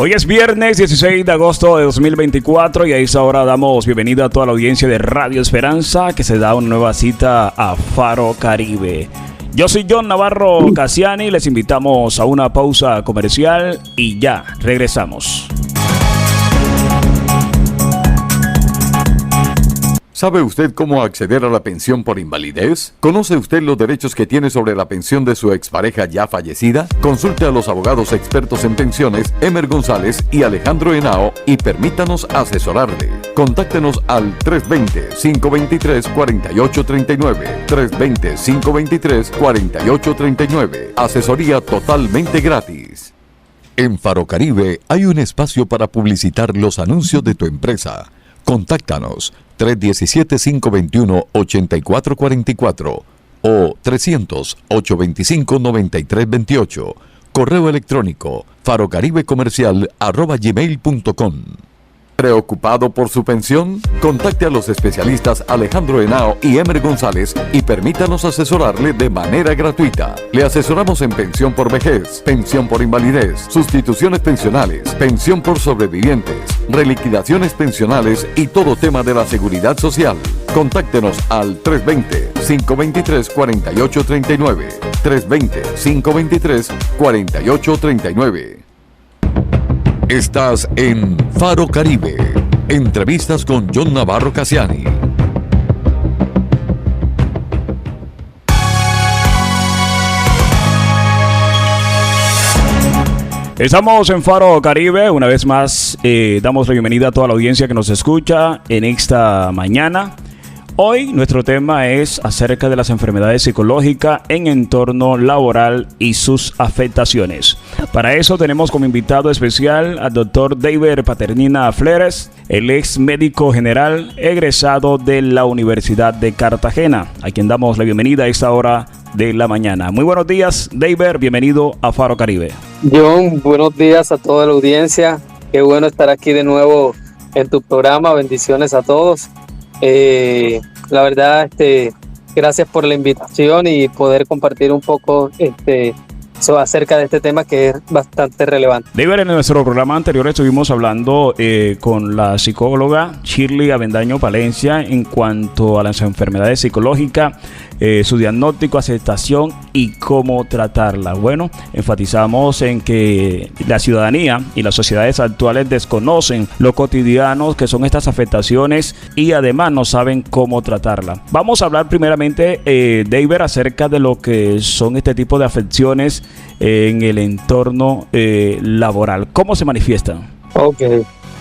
Hoy es viernes 16 de agosto de 2024 y a esta hora damos bienvenida a toda la audiencia de Radio Esperanza que se da una nueva cita a Faro Caribe. Yo soy John Navarro Cassiani, les invitamos a una pausa comercial y ya regresamos. ¿Sabe usted cómo acceder a la pensión por invalidez? ¿Conoce usted los derechos que tiene sobre la pensión de su expareja ya fallecida? Consulte a los abogados expertos en pensiones Emer González y Alejandro Henao y permítanos asesorarle. Contáctenos al 320-523-4839. 320-523-4839. Asesoría totalmente gratis. En Faro Caribe hay un espacio para publicitar los anuncios de tu empresa. Contáctanos 317-521-8444 o 300-825-9328. Correo electrónico farocaribecomercial@gmail.com. ¿Preocupado por su pensión? Contacte a los especialistas Alejandro Henao y Emer González y permítanos asesorarle de manera gratuita. Le asesoramos en pensión por vejez, pensión por invalidez, sustituciones pensionales, pensión por sobrevivientes, reliquidaciones pensionales y todo tema de la seguridad social. Contáctenos al 320-523-4839. 320-523-4839. Estás en Faro Caribe. Entrevistas con John Navarro Cassiani. Estamos en Faro Caribe. Una vez más, damos la bienvenida a toda la audiencia que nos escucha en esta mañana. Hoy nuestro tema es acerca de las enfermedades psicológicas en entorno laboral y sus afectaciones. Para eso tenemos como invitado especial al doctor David Paternina Flores, el ex médico general egresado de la Universidad de Cartagena, a quien damos la bienvenida a esta hora de la mañana. Muy buenos días, David, bienvenido a Faro Caribe. John, buenos días a toda la audiencia. Qué bueno estar aquí de nuevo en tu programa. Bendiciones a todos. La verdad, gracias por la invitación y poder compartir un poco acerca de este tema que es bastante relevante. David, en nuestro programa anterior estuvimos hablando con la psicóloga Shirley Avendaño Palencia en cuanto a las enfermedades psicológicas, su diagnóstico, aceptación y cómo tratarla. Bueno, enfatizamos en que la ciudadanía y las sociedades actuales desconocen lo cotidianos que son estas afectaciones y además no saben cómo tratarla. Vamos a hablar primeramente, David, acerca de lo que son este tipo de afecciones en el entorno laboral. ¿Cómo se manifiestan? Ok,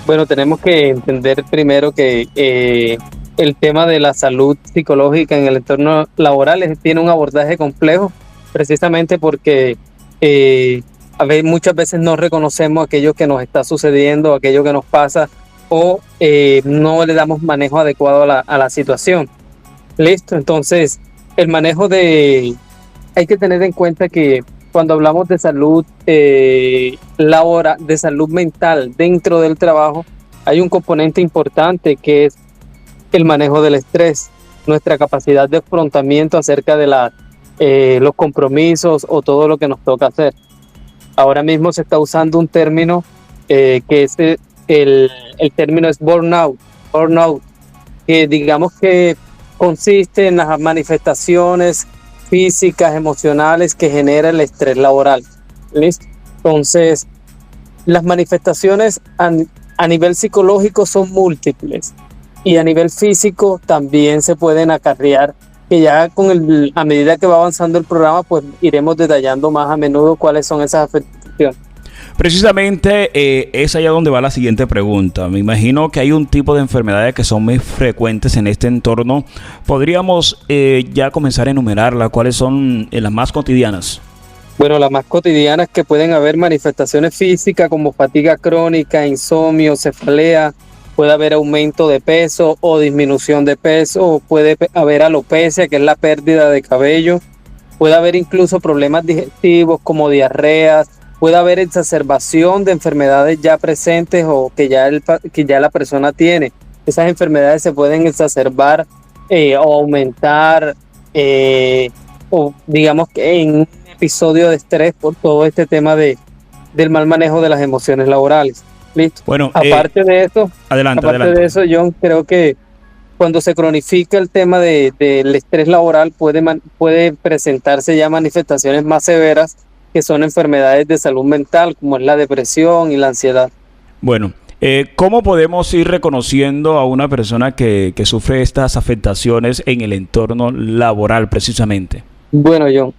bueno, tenemos que entender primero que el tema de la salud psicológica en el entorno laboral tiene un abordaje complejo, precisamente porque muchas veces no reconocemos aquello que nos está sucediendo, aquello que nos pasa, o no le damos manejo adecuado a la situación. Listo, entonces el manejo hay que tener en cuenta que cuando hablamos de salud laboral, de salud mental dentro del trabajo, hay un componente importante que es el manejo del estrés, nuestra capacidad de afrontamiento acerca de los compromisos o todo lo que nos toca hacer. Ahora mismo se está usando un término que es el término es burnout, que digamos que consiste en las manifestaciones físicas, emocionales que genera el estrés laboral. ¿Listo? Entonces, las manifestaciones a nivel psicológico son múltiples y a nivel físico también se pueden acarrear, que ya a medida que va avanzando el programa, pues iremos detallando más a menudo cuáles son esas afectaciones. Precisamente es allá donde va la siguiente pregunta. Me imagino que hay un tipo de enfermedades que son muy frecuentes en este entorno. ¿Podríamos ya comenzar a enumerarlas? ¿Cuáles son las más cotidianas? Bueno, las más cotidianas que pueden haber manifestaciones físicas como fatiga crónica, insomnio, cefalea, puede haber aumento de peso o disminución de peso, o puede haber alopecia, que es la pérdida de cabello, puede haber incluso problemas digestivos como diarreas, puede haber exacerbación de enfermedades ya presentes o que ya la persona tiene. Esas enfermedades se pueden exacerbar o aumentar o digamos que en un episodio de estrés por todo este tema de del mal manejo de las emociones laborales. ¿Listo? Bueno, Aparte de eso, adelante. John, creo que cuando se cronifica el tema del estrés laboral puede presentarse ya manifestaciones más severas que son enfermedades de salud mental, como es la depresión y la ansiedad. Bueno, ¿cómo podemos ir reconociendo a una persona que sufre estas afectaciones en el entorno laboral precisamente? Bueno, John,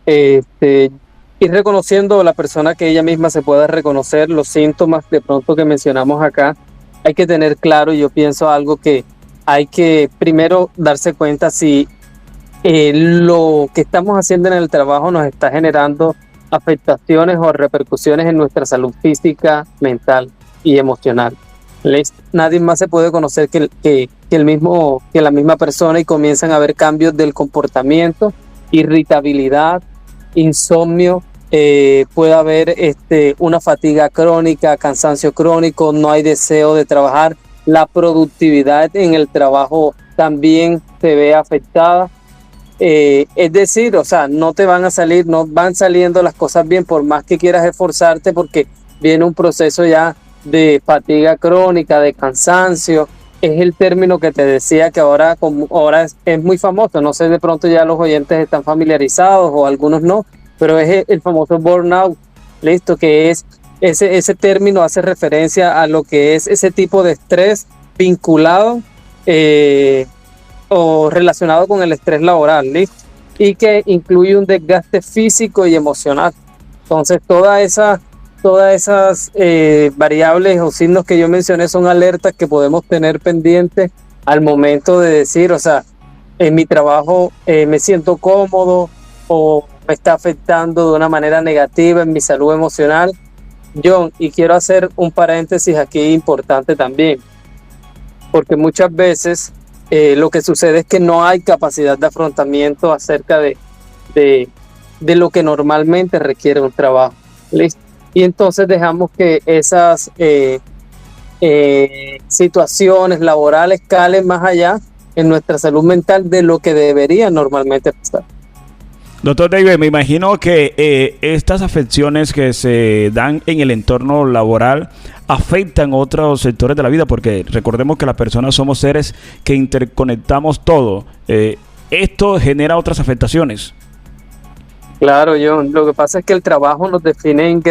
ir reconociendo a la persona que ella misma se pueda reconocer los síntomas de pronto que mencionamos acá. Hay que tener claro, y yo pienso algo que hay que primero darse cuenta si lo que estamos haciendo en el trabajo nos está generando afectaciones o repercusiones en nuestra salud física, mental y emocional. Nadie más se puede conocer que la misma persona, y comienzan a haber cambios del comportamiento, irritabilidad, insomnio, puede haber una fatiga crónica, cansancio crónico, no hay deseo de trabajar, la productividad en el trabajo también se ve afectada. Es decir, o sea, no van saliendo las cosas bien por más que quieras esforzarte, porque viene un proceso ya de fatiga crónica, de cansancio. Es el término que te decía que ahora es muy famoso. No sé, de pronto ya los oyentes están familiarizados o algunos no, pero es el famoso burnout, listo, que es ese término hace referencia a lo que es ese tipo de estrés vinculado o relacionado con el estrés laboral, ¿listo? Y que incluye un desgaste físico y emocional. Entonces, todas esas variables o signos que yo mencioné son alertas que podemos tener pendientes al momento de decir, o sea, en mi trabajo me siento cómodo o me está afectando de una manera negativa en mi salud emocional. John, y quiero hacer un paréntesis aquí importante también, porque muchas veces lo que sucede es que no hay capacidad de afrontamiento acerca de lo que normalmente requiere un trabajo. ¿Listo? Y entonces dejamos que esas situaciones laborales calen más allá en nuestra salud mental de lo que debería normalmente pasar. Doctor David, me imagino que estas afecciones que se dan en el entorno laboral afectan otros sectores de la vida, porque recordemos que las personas somos seres que interconectamos todo. Esto genera otras afectaciones. Claro, John. Lo que pasa es que el trabajo nos define en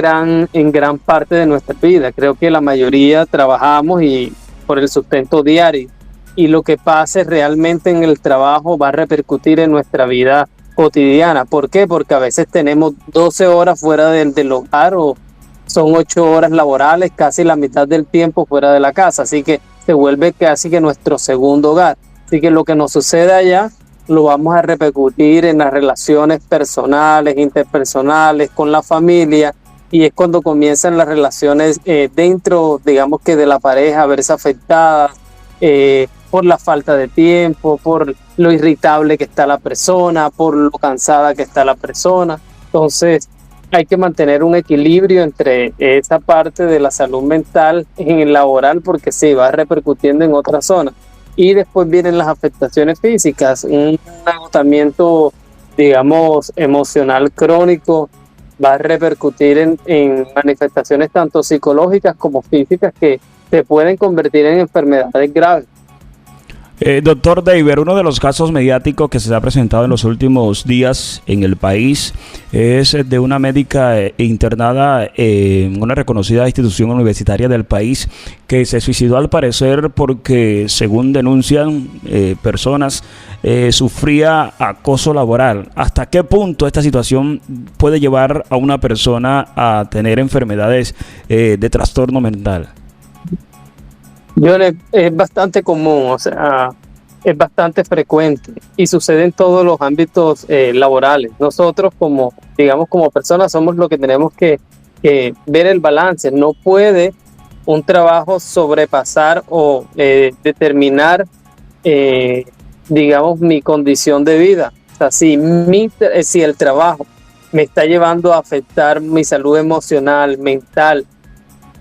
gran parte de nuestra vida. Creo que la mayoría trabajamos y por el sustento diario. Y lo que pase realmente en el trabajo va a repercutir en nuestra vida cotidiana. ¿Por qué? Porque a veces tenemos 12 horas fuera del hogar, o son 8 horas laborales, casi la mitad del tiempo fuera de la casa. Así que se vuelve casi que nuestro segundo hogar. Así que lo que nos sucede allá lo vamos a repercutir en las relaciones personales, interpersonales, con la familia, y es cuando comienzan las relaciones dentro, digamos que de la pareja, a verse afectadas por la falta de tiempo, por lo irritable que está la persona, por lo cansada que está la persona. Entonces hay que mantener un equilibrio entre esa parte de la salud mental en el laboral, porque sí, va repercutiendo en otras zonas. Y después vienen las afectaciones físicas, un agotamiento, digamos, emocional crónico, va a repercutir en manifestaciones tanto psicológicas como físicas que se pueden convertir en enfermedades graves. Doctor David, uno de los casos mediáticos que se ha presentado en los últimos días en el país es de una médica internada en una reconocida institución universitaria del país que se suicidó, al parecer porque, según denuncian personas, sufría acoso laboral. ¿Hasta qué punto esta situación puede llevar a una persona a tener enfermedades de trastorno mental? Es bastante común, o sea, es bastante frecuente y sucede en todos los ámbitos laborales. Nosotros como personas somos lo que tenemos que ver el balance. No puede un trabajo sobrepasar o determinar, mi condición de vida. O sea, si el trabajo me está llevando a afectar mi salud emocional, mental,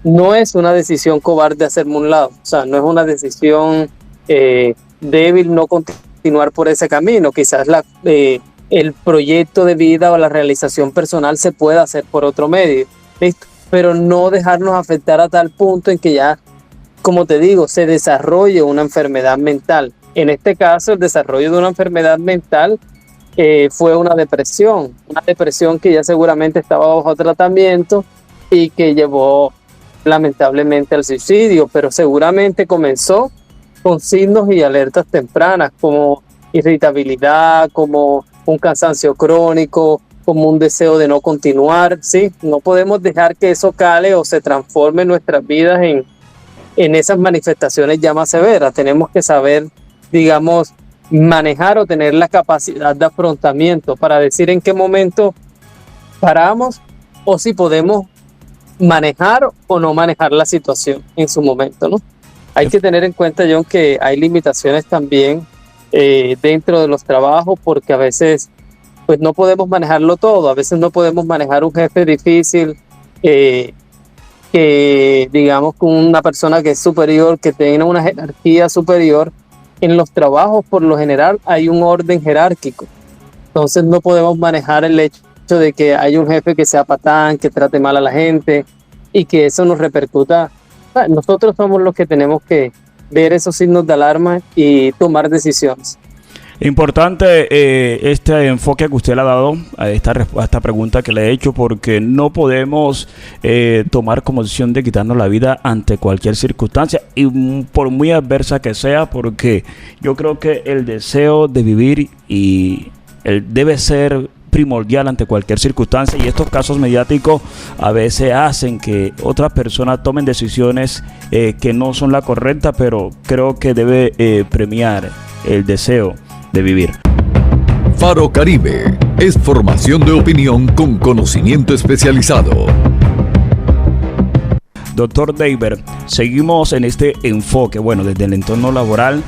no es una decisión cobarde hacerme un lado, o sea, no es una decisión débil no continuar por ese camino. Quizás el proyecto de vida o la realización personal se pueda hacer por otro medio, ¿listo? pero no dejarnos afectar a tal punto en que ya, como te digo, se desarrolle una enfermedad mental. En este caso, el desarrollo de una enfermedad mental fue una depresión que ya seguramente estaba bajo tratamiento y que llevó lamentablemente al suicidio, pero seguramente comenzó con signos y alertas tempranas como irritabilidad, como un cansancio crónico, como un deseo de no continuar, ¿sí? No podemos dejar que eso cale o se transforme en nuestras vidas en esas manifestaciones ya más severas. Tenemos que saber, digamos, manejar o tener la capacidad de afrontamiento para decir en qué momento paramos o si podemos manejar o no manejar la situación en su momento, ¿no? Hay que tener en cuenta, John, que hay limitaciones también dentro de los trabajos, porque a veces pues no podemos manejarlo todo. A veces no podemos manejar un jefe difícil, que digamos con una persona que es superior, que tenga una jerarquía superior. En los trabajos, por lo general, hay un orden jerárquico. Entonces no podemos manejar el hecho de que hay un jefe que sea patán, que trate mal a la gente y que eso nos repercuta. Nosotros somos los que tenemos que ver esos signos de alarma y tomar decisiones. Importante este enfoque que usted le ha dado a esta pregunta que le he hecho, porque no podemos tomar como decisión de quitarnos la vida ante cualquier circunstancia, y por muy adversa que sea, porque yo creo que el deseo de vivir debe ser primordial ante cualquier circunstancia, y estos casos mediáticos a veces hacen que otras personas tomen decisiones que no son la correcta, pero creo que debe premiar el deseo de vivir. Faro Caribe es formación de opinión con conocimiento especializado. Doctor Deiber, seguimos en este enfoque, bueno, desde el entorno laboral.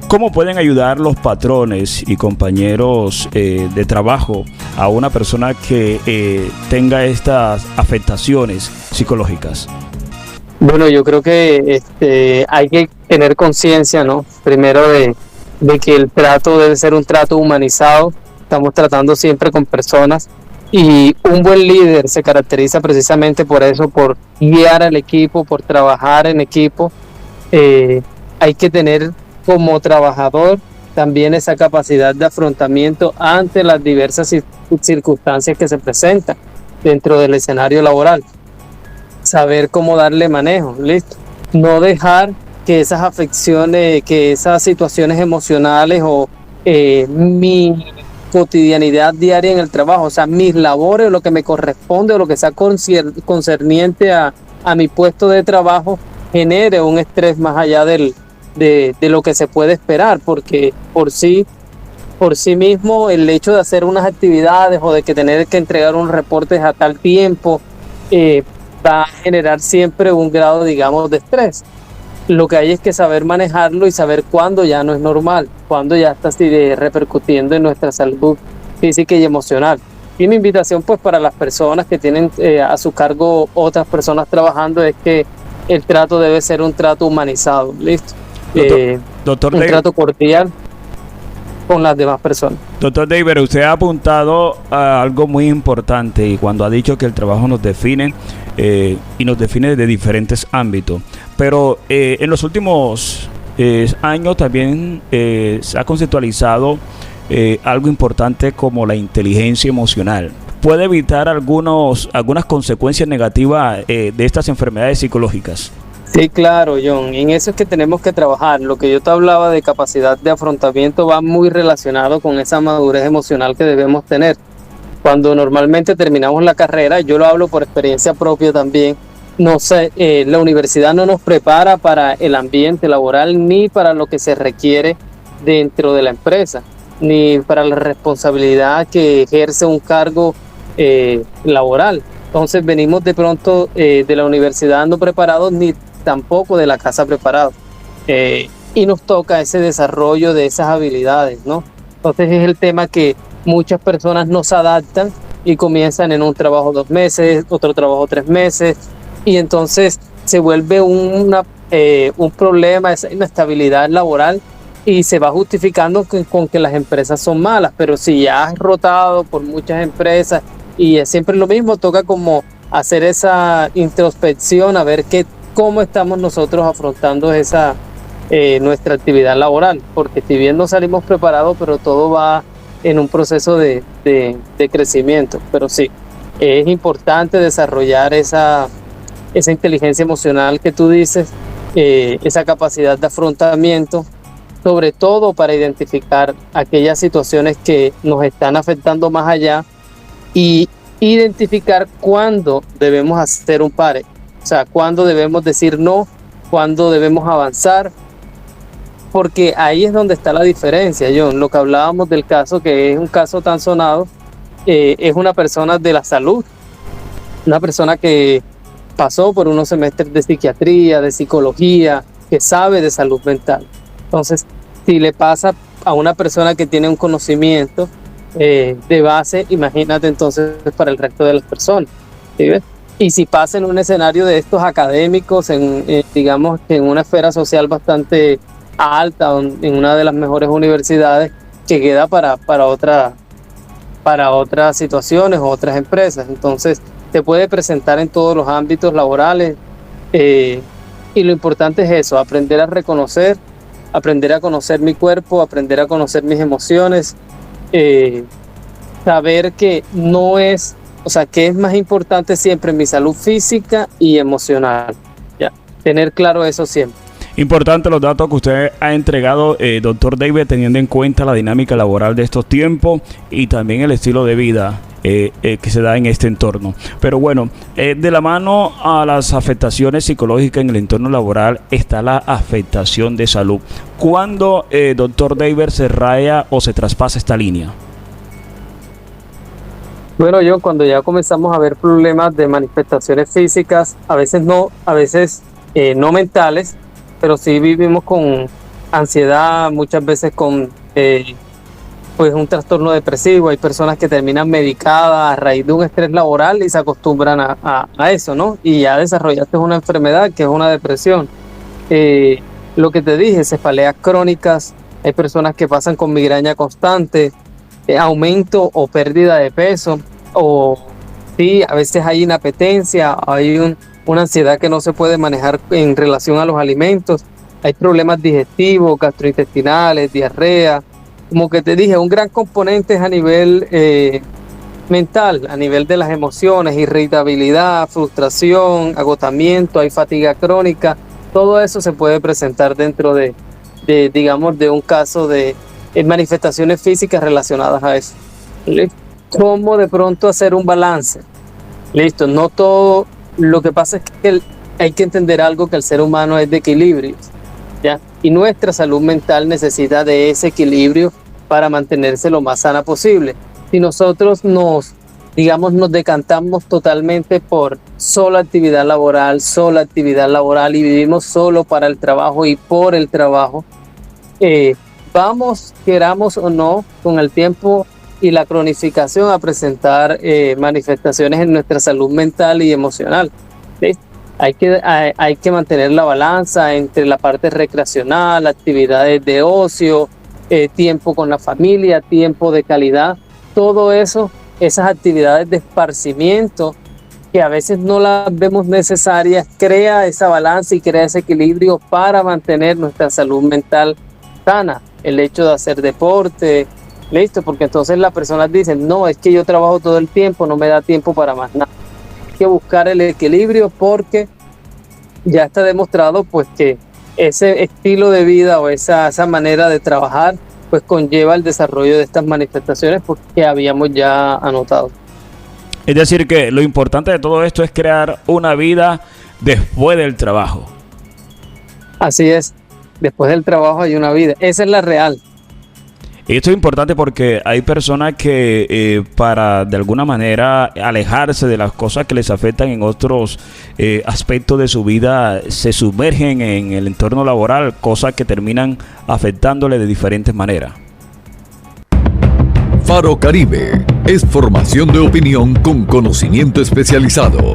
¿Cómo pueden ayudar los patrones y compañeros de trabajo a una persona que tenga estas afectaciones psicológicas? Bueno, yo creo que hay que tener conciencia, ¿no? Primero de que el trato debe ser un trato humanizado. Estamos tratando siempre con personas y un buen líder se caracteriza precisamente por eso, por guiar al equipo, por trabajar en equipo. Hay que tener como trabajador también esa capacidad de afrontamiento ante las diversas circunstancias que se presentan dentro del escenario laboral. Saber cómo darle manejo, ¿listo? No dejar que esas afecciones, que esas situaciones emocionales o mi cotidianidad diaria en el trabajo, o sea, mis labores, lo que me corresponde o lo que sea concerniente a mi puesto de trabajo, genere un estrés más allá de lo que se puede esperar, porque por sí mismo el hecho de hacer unas actividades o de que tener que entregar unos reportes a tal tiempo va a generar siempre un grado, digamos, de estrés. Lo que hay es que saber manejarlo y saber cuándo ya no es normal, cuándo ya está repercutiendo en nuestra salud física y emocional. Y mi invitación pues para las personas que tienen a su cargo otras personas trabajando es que el trato debe ser un trato humanizado, ¿listo? Doctor un trato cordial con las demás personas. Doctor Deiber, usted ha apuntado a algo muy importante, y cuando ha dicho que el trabajo nos define y nos define de diferentes ámbitos, pero en los últimos años también se ha conceptualizado algo importante como la inteligencia emocional. ¿Puede evitar algunas consecuencias negativas de estas enfermedades psicológicas? Sí, claro, John. En eso es que tenemos que trabajar. Lo que yo te hablaba de capacidad de afrontamiento va muy relacionado con esa madurez emocional que debemos tener. Cuando normalmente terminamos la carrera, yo lo hablo por experiencia propia también, no sé, la universidad no nos prepara para el ambiente laboral ni para lo que se requiere dentro de la empresa, ni para la responsabilidad que ejerce un cargo laboral. Entonces venimos de pronto de la universidad no preparados ni tampoco de la casa preparados. Y nos toca ese desarrollo de esas habilidades, ¿no? Entonces es el tema que muchas personas no se adaptan y comienzan en un trabajo 2 meses, otro trabajo 3 meses, y entonces se vuelve un problema, esa inestabilidad laboral, y se va justificando con que las empresas son malas. Pero si ya has rotado por muchas empresas y es siempre lo mismo, toca como hacer esa introspección, a ver cómo estamos nosotros afrontando nuestra actividad laboral, porque si bien no salimos preparados, pero todo va en un proceso de crecimiento. Pero sí, es importante desarrollar esa inteligencia emocional que tú dices, esa capacidad de afrontamiento, sobre todo para identificar aquellas situaciones que nos están afectando más allá y identificar cuándo debemos hacer un pare, o sea, cuándo debemos decir no, cuándo debemos avanzar, porque ahí es donde está la diferencia, John. Lo que hablábamos del caso, que es un caso tan sonado, es una persona de la salud, una persona que pasó por unos semestres de psiquiatría, de psicología, que sabe de salud mental. Entonces, si le pasa a una persona que tiene un conocimiento de base, imagínate entonces para el resto de las personas, ¿sí ves? Y si pasa en un escenario de estos académicos, digamos que en una esfera social bastante alta, en una de las mejores universidades, que queda para otras situaciones o otras empresas. Entonces, se puede presentar en todos los ámbitos laborales, y lo importante es eso, aprender a reconocer, aprender a conocer mi cuerpo, aprender a conocer mis emociones, saber que no es, o sea, que es más importante siempre mi salud física y emocional, ¿ya? Tener claro eso siempre. Importante los datos que usted ha entregado, doctor David, teniendo en cuenta la dinámica laboral de estos tiempos y también el estilo de vida que se da en este entorno. Pero bueno, de la mano a las afectaciones psicológicas en el entorno laboral está la afectación de salud. ¿Cuándo, doctor David, se raya o se traspasa esta línea? Bueno, cuando ya comenzamos a ver problemas de manifestaciones físicas, a veces no mentales, pero sí vivimos con ansiedad, muchas veces con pues un trastorno depresivo. Hay personas que terminan medicadas a raíz de un estrés laboral y se acostumbran a eso, ¿no? Y ya desarrollaste una enfermedad que es una depresión. Lo que te dije, cefaleas crónicas, hay personas que pasan con migraña constante, aumento o pérdida de peso, o sí, a veces hay inapetencia, hay una ansiedad que no se puede manejar en relación a los alimentos, hay problemas digestivos, gastrointestinales, diarrea. Como que te dije, un gran componente es a nivel mental, a nivel de las emociones, irritabilidad, frustración, agotamiento, hay fatiga crónica. Todo eso se puede presentar dentro de digamos, de un caso de manifestaciones físicas relacionadas a eso. ¿Listo? ¿Cómo de pronto hacer un balance? Listo, no todo. Lo que pasa es que hay que entender algo, que el ser humano es de equilibrio, ¿ya? Y nuestra salud mental necesita de ese equilibrio para mantenerse lo más sana posible. Si nosotros nos decantamos totalmente por sola actividad laboral y vivimos solo para el trabajo y por el trabajo, vamos, queramos o no, con el tiempo y la cronificación, a presentar manifestaciones en nuestra salud mental y emocional, ¿sí? Hay que mantener la balanza entre la parte recreacional, actividades de ocio, tiempo con la familia, tiempo de calidad. Todo eso, esas actividades de esparcimiento que a veces no las vemos necesarias, crea esa balanza y crea ese equilibrio para mantener nuestra salud mental sana. El hecho de hacer deporte, listo, porque entonces las personas dicen, no, es que yo trabajo todo el tiempo, no me da tiempo para más nada. Hay que buscar el equilibrio, porque ya está demostrado pues que ese estilo de vida o esa manera de trabajar pues conlleva el desarrollo de estas manifestaciones, porque habíamos ya anotado. Es decir, que lo importante de todo esto es crear una vida después del trabajo. Así es, después del trabajo hay una vida, esa es la real. Y esto es importante porque hay personas que para de alguna manera alejarse de las cosas que les afectan en otros aspectos de su vida, se sumergen en el entorno laboral, cosas que terminan afectándole de diferentes maneras. Faro Caribe es formación de opinión con conocimiento especializado.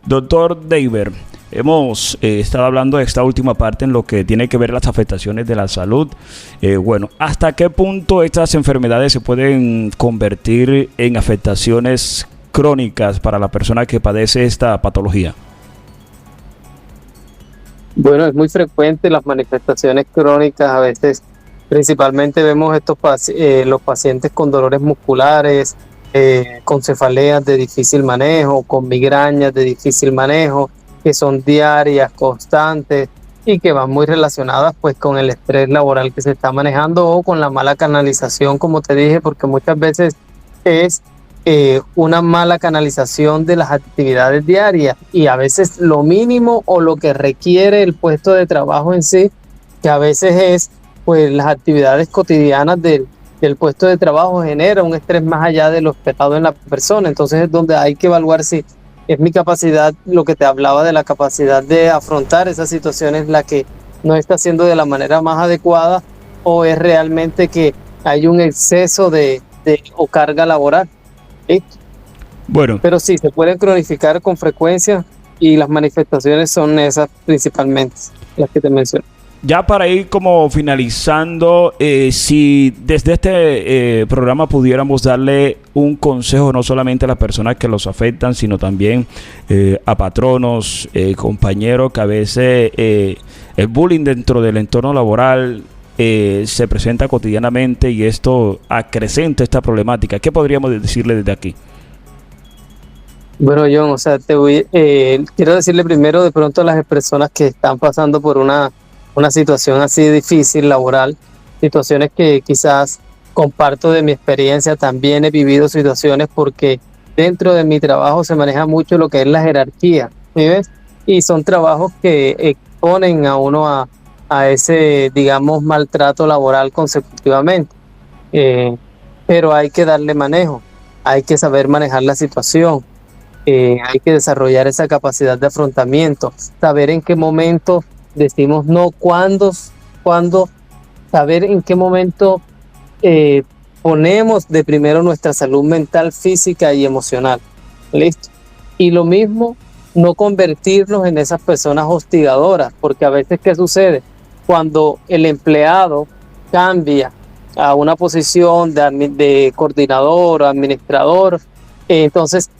Doctor David, hemos estado hablando de esta última parte en lo que tiene que ver las afectaciones de la salud. Bueno, ¿hasta qué punto estas enfermedades se pueden convertir en afectaciones crónicas para la persona que padece esta patología? Bueno, es muy frecuente las manifestaciones crónicas. A veces, principalmente vemos los pacientes con dolores musculares, con cefaleas de difícil manejo, con migrañas de difícil manejo, que son diarias, constantes y que van muy relacionadas pues con el estrés laboral que se está manejando o con la mala canalización, como te dije, porque muchas veces es una mala canalización de las actividades diarias y a veces lo mínimo o lo que requiere el puesto de trabajo en sí, que a veces es pues las actividades cotidianas del puesto de trabajo genera un estrés más allá de lo esperado en la persona. Entonces es donde hay que evaluar si es mi capacidad, lo que te hablaba de la capacidad de afrontar esas situaciones, la que no está haciendo de la manera más adecuada, o es realmente que hay un exceso o carga laboral. ¿Sí? Bueno. Pero sí, se pueden cronificar con frecuencia y las manifestaciones son esas principalmente, las que te mencioné. Ya para ir como finalizando, si desde este programa pudiéramos darle un consejo no solamente a las personas que los afectan, sino también a patronos, compañeros, que a veces el bullying dentro del entorno laboral se presenta cotidianamente y esto acrecenta esta problemática. ¿Qué podríamos decirle desde aquí? Bueno, John, o sea, quiero decirle primero de pronto a las personas que están pasando por una situación así difícil laboral, situaciones que quizás comparto de mi experiencia, también he vivido situaciones porque dentro de mi trabajo se maneja mucho lo que es la jerarquía, ¿sí ves? Y son trabajos que exponen a uno a ese, digamos, maltrato laboral consecutivamente. Pero hay que darle manejo, hay que saber manejar la situación, hay que desarrollar esa capacidad de afrontamiento, saber en qué momento decimos no, cuándo, saber en qué momento ponemos de primero nuestra salud mental, física y emocional. ¿Listo? Y lo mismo, no convertirnos en esas personas hostigadoras, porque a veces, ¿qué sucede? Cuando el empleado cambia a una posición de coordinador o administrador, entonces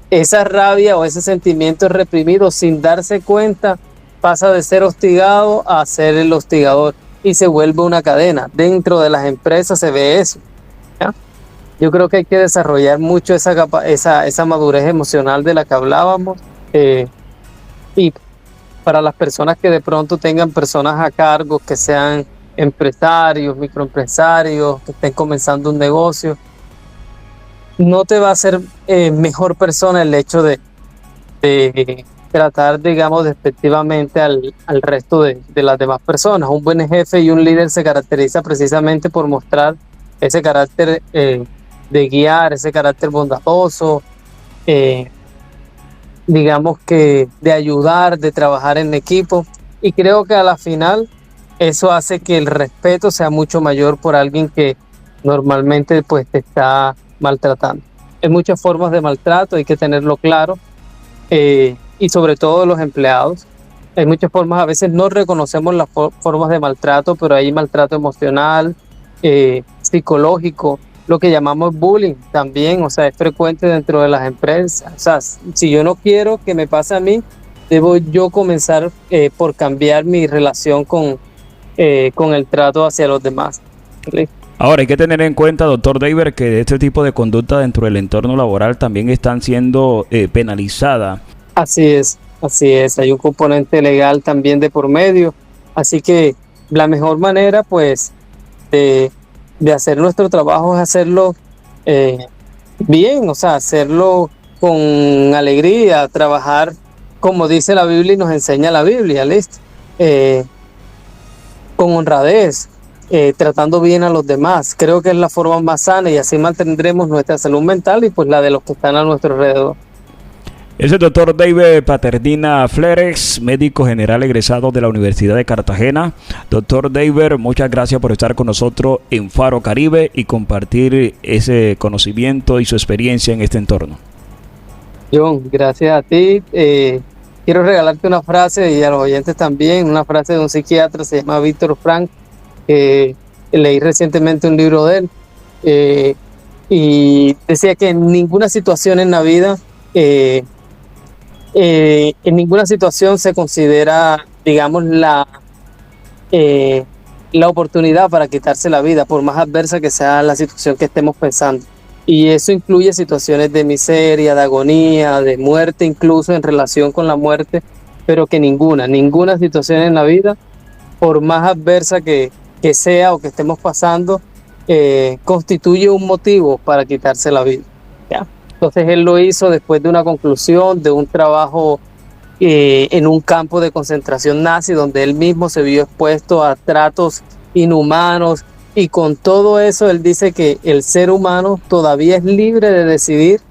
esa rabia o ese sentimiento es reprimido sin darse cuenta, pasa de ser hostigado a ser el hostigador y se vuelve una cadena. Dentro de las empresas se ve eso, ¿ya? Yo creo que hay que desarrollar mucho esa madurez emocional de la que hablábamos, y para las personas que de pronto tengan personas a cargo, que sean empresarios, microempresarios, que estén comenzando un negocio, no te va a hacer mejor persona el hecho de tratar, digamos, despectivamente al resto de las demás personas. Un buen jefe y un líder se caracteriza precisamente por mostrar ese carácter de guiar, ese carácter bondadoso, digamos que de ayudar, de trabajar en equipo, y creo que a la final eso hace que el respeto sea mucho mayor por alguien que normalmente pues te está maltratando. Hay muchas formas de maltrato, hay que tenerlo claro, y sobre todo los empleados. Hay muchas formas, a veces no reconocemos las formas de maltrato, pero hay maltrato emocional, psicológico, lo que llamamos bullying también, o sea, es frecuente dentro de las empresas. O sea, si yo no quiero que me pase a mí, debo yo comenzar por cambiar mi relación con el trato hacia los demás. ¿Sí? Ahora hay que tener en cuenta, doctor David, que este tipo de conducta dentro del entorno laboral también están siendo penalizadas. Así es, hay un componente legal también de por medio, así que la mejor manera pues de hacer nuestro trabajo es hacerlo bien, o sea, hacerlo con alegría, trabajar como dice la Biblia y nos enseña la Biblia, ¿listo? Con honradez, tratando bien a los demás. Creo que es la forma más sana y así mantendremos nuestra salud mental y pues la de los que están a nuestro alrededor. Es el doctor David Paternina Fleres, médico general egresado de la Universidad de Cartagena. Doctor David, muchas gracias por estar con nosotros en Faro Caribe y compartir ese conocimiento y su experiencia en este entorno. John, gracias a ti. Quiero regalarte una frase y a los oyentes también, una frase de un psiquiatra, se llama Víctor Frank, leí recientemente un libro de él. y decía que en ninguna situación en la vida, en ninguna situación se considera, digamos, la oportunidad para quitarse la vida, por más adversa que sea la situación que estemos pensando. Y eso incluye situaciones de miseria, de agonía, de muerte, incluso en relación con la muerte, pero que ninguna situación en la vida, por más adversa que sea o que estemos pasando, constituye un motivo para quitarse la vida, ¿ya? Entonces él lo hizo después de una conclusión, de un trabajo en un campo de concentración nazi, donde él mismo se vio expuesto a tratos inhumanos, y con todo eso él dice que el ser humano todavía es libre de decidir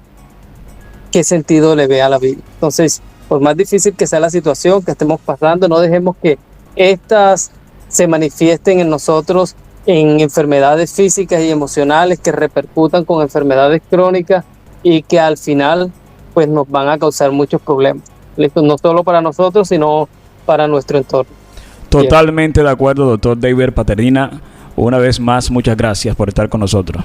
qué sentido le ve a la vida. Entonces, por más difícil que sea la situación que estemos pasando, no dejemos que estas se manifiesten en nosotros en enfermedades físicas y emocionales que repercutan con enfermedades crónicas y que al final pues nos van a causar muchos problemas. ¿Listo? No solo para nosotros, sino para nuestro entorno. Totalmente de acuerdo, doctor David Paternina. Una vez más, muchas gracias por estar con nosotros.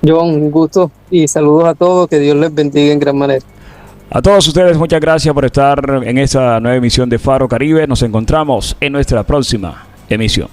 John, un gusto y saludos a todos, que Dios les bendiga en gran manera. A todos ustedes, muchas gracias por estar en esta nueva emisión de Faro Caribe. Nos encontramos en nuestra próxima emisión.